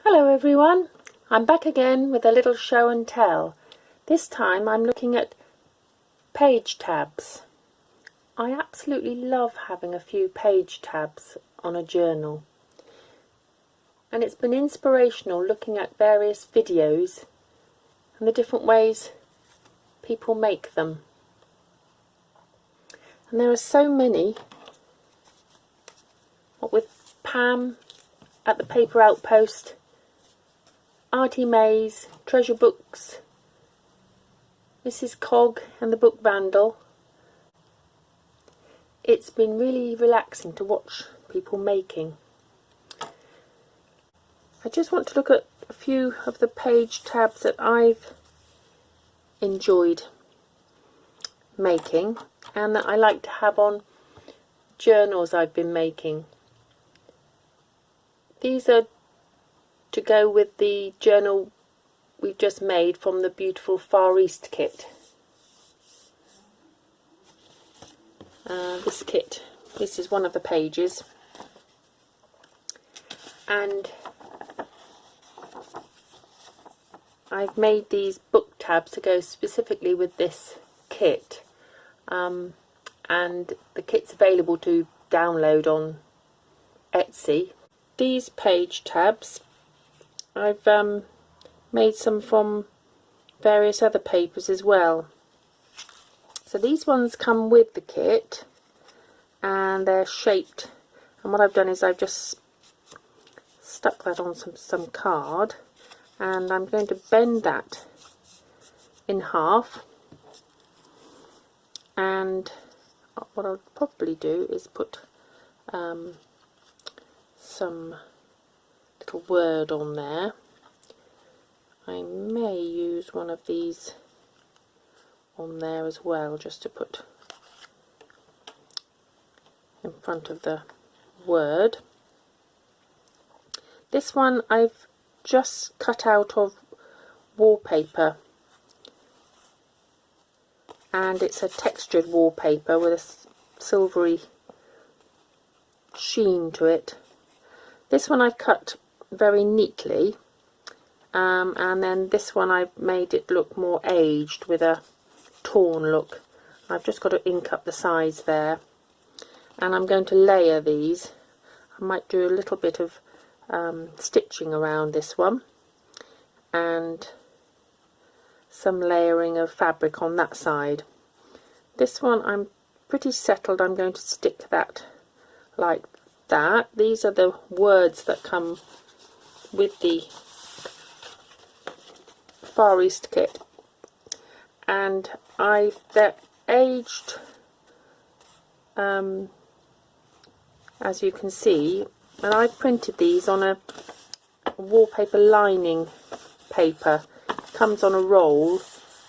Hello everyone, I'm back again with a little show and tell. This time I'm looking at page tabs. I absolutely love having a few page tabs on a journal, and it's been inspirational looking at various videos and the different ways people make them. And there are so many. What with Pam at the Paper Outpost, Artie May's Treasure Books, Mrs. Cog and the Book Vandal. It's been really relaxing to watch people making. I just want to look at a few of the page tabs that I've enjoyed making and that I like to have on journals I've been making. These are to go with the journal we've just made from the beautiful Far East kit. This kit, this is one of the pages, and I've made these book tabs to go specifically with this kit, and the kit's available to download on Etsy. These page tabs, I've made some from various other papers as well. So these ones come with the kit and they're shaped, and what I've done is I've just stuck that on some card, and I'm going to bend that in half, and what I'll probably do is put some little word on there. I may use one of these on there as well, just to put in front of the word. This one I've just cut out of wallpaper, and it's a textured wallpaper with a silvery sheen to it. This one I've cut very neatly, and then this one I've made it look more aged with a torn look. I've just got to ink up the sides there, and I'm going to layer these. I might do a little bit of stitching around this one and some layering of fabric on that side. This one I'm pretty settled. I'm going to stick that like that. These are the words that come with the Far East kit, and they're aged, as you can see, and I printed these on a wallpaper lining paper. It comes on a roll,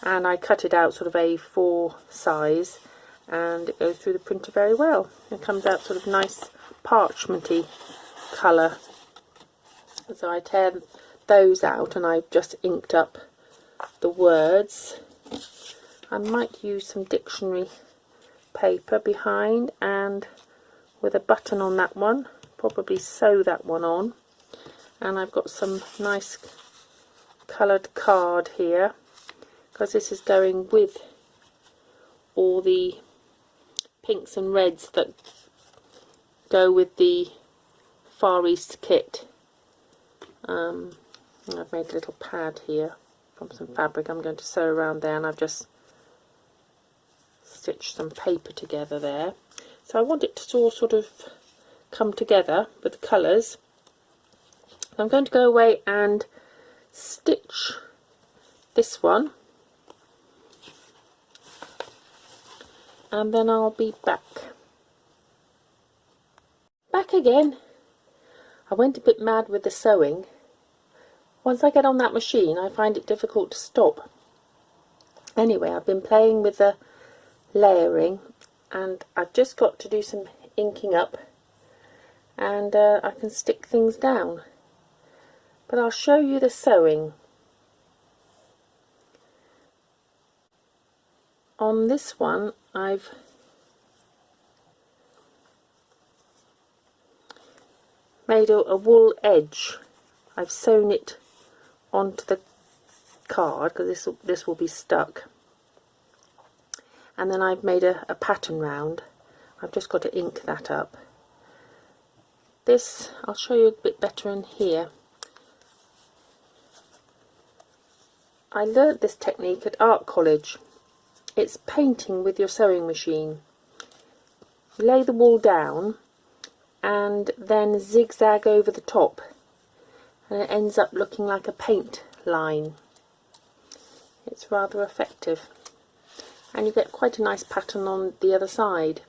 and I cut it out sort of A4 size, and it goes through the printer very well. It comes out sort of nice parchmenty colour. So I tear those out, and I've just inked up the words. I might use some dictionary paper behind, and with a button on that one, probably sew that one on. And I've got some nice coloured card here, because this is going with all the pinks and reds that go with the Far East kit. I've made a little pad here from some fabric I'm going to sew around there, and I've just stitched some paper together there. So I want it to all sort of come together with the colours. I'm going to go away and stitch this one, and then I'll be back. Back again. I went a bit mad with the sewing. Once I get on that machine, I find it difficult to stop. Anyway, I've been playing with the layering, and I've just got to do some inking up, and I can stick things down. But I'll show you the sewing. On this one, I've made a wool edge I've sewn it onto the card, because this will be stuck, and then I've made a pattern round. I've just got to ink that up. This I'll show you a bit better in here. I learnt this technique at art college. It's painting with your sewing machine. You lay the wool down and then zigzag over the top, and it ends up looking like a paint line. It's rather effective, and you get quite a nice pattern on the other side.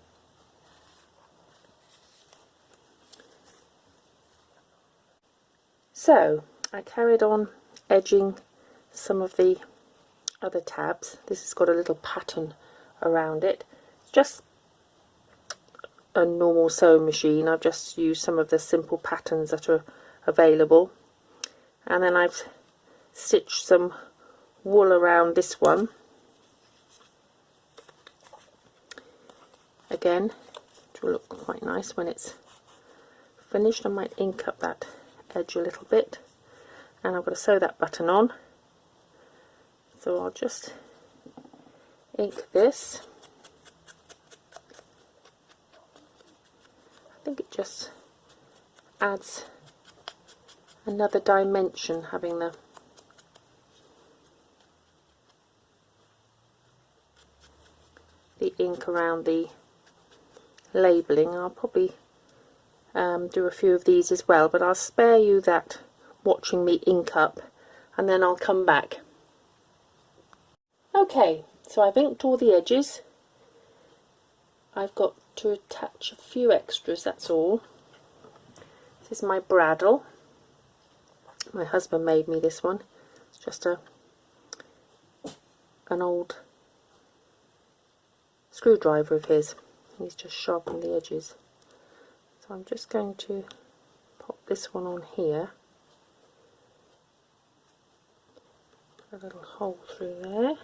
So I carried on edging some of the other tabs. This has got a little pattern around it. It's just a normal sewing machine. I've just used some of the simple patterns that are available, and then I've stitched some wool around this one. Again, it will look quite nice when it's finished. I might ink up that edge a little bit, and I've got to sew that button on, so I'll just ink this. I think it just adds another dimension having the ink around the labelling. I'll probably do a few of these as well, but I'll spare you that watching me ink up, and then I'll come back. Okay, so I've inked all the edges. I've got to attach a few extras, that's all. This is my bradawl. My husband made me this one. It's just an old screwdriver of his. He's just sharpened the edges. So I'm just going to pop this one on here. Put a little hole through there.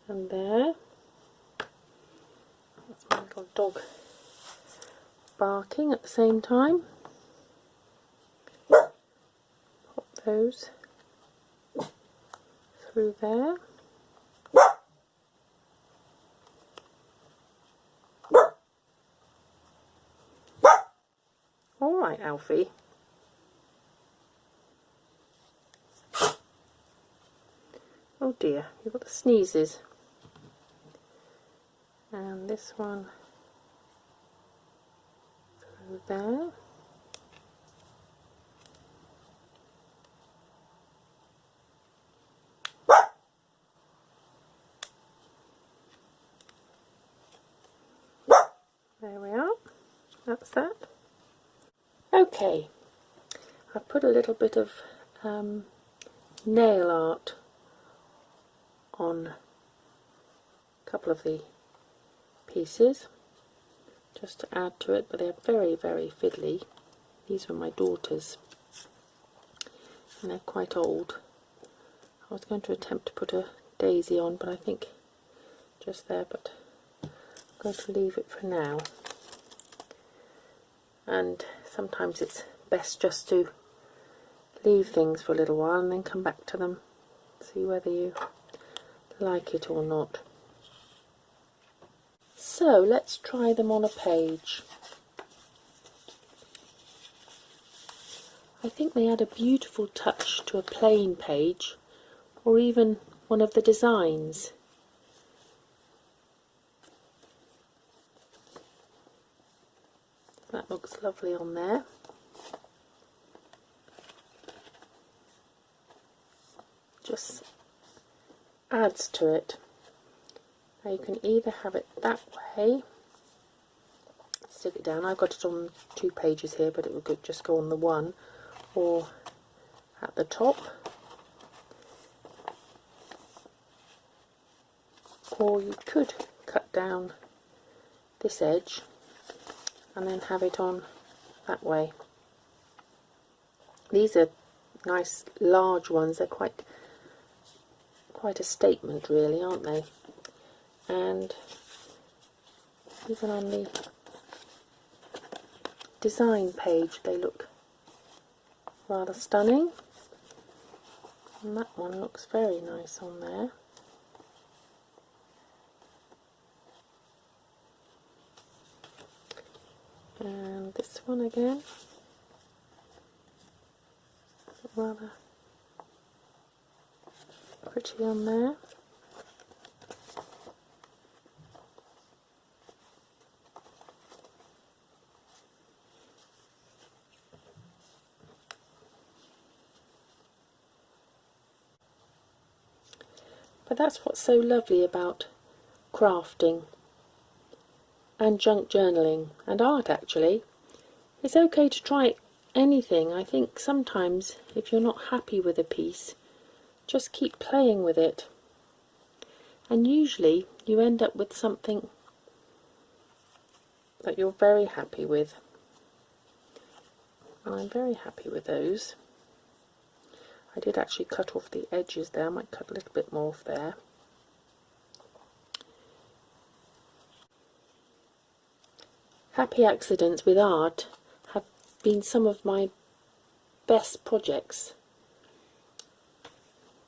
And there. That's my little dog barking at the same time. Pop those through there. Alright, Alfie. Oh dear, you've got the sneezes. And this one through there. There we are, that's that. Okay, I've put a little bit of nail art on a couple of the pieces just to add to it, but they're very, very fiddly. These were my daughter's and they're quite old. I was going to attempt to put a daisy on, but I think just there, but I'm going to leave it for now. And sometimes it's best just to leave things for a little while and then come back to them, see whether you like it or not. So let's try them on a page. I think they add a beautiful touch to a plain page, or even one of the designs. That looks lovely on there. Just adds to it. Now you can either have it that way, stick it down. I've got it on 2 pages here, but it would just go on the one, or at the top, or you could cut down this edge and then have it on that way. These are nice large ones. They're quite a statement really, aren't they? And even on the design page. They look rather stunning, and that one looks very nice on there. And this one again, rather pretty on there. But that's what's so lovely about crafting and junk journaling and art actually. It's okay to try anything. I think sometimes if you're not happy with a piece, just keep playing with it. And usually you end up with something that you're very happy with. And I'm very happy with those. I did actually cut off the edges there. I might cut a little bit more off there. Happy accidents with art have been some of my best projects.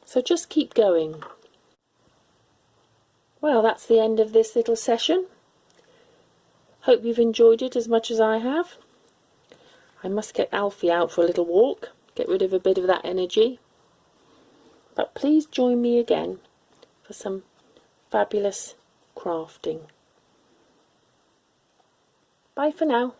So just keep going. Well, that's the end of this little session. Hope you've enjoyed it as much as I have. I must get Alfie out for a little walk, get rid of a bit of that energy. But please join me again for some fabulous crafting. Bye for now.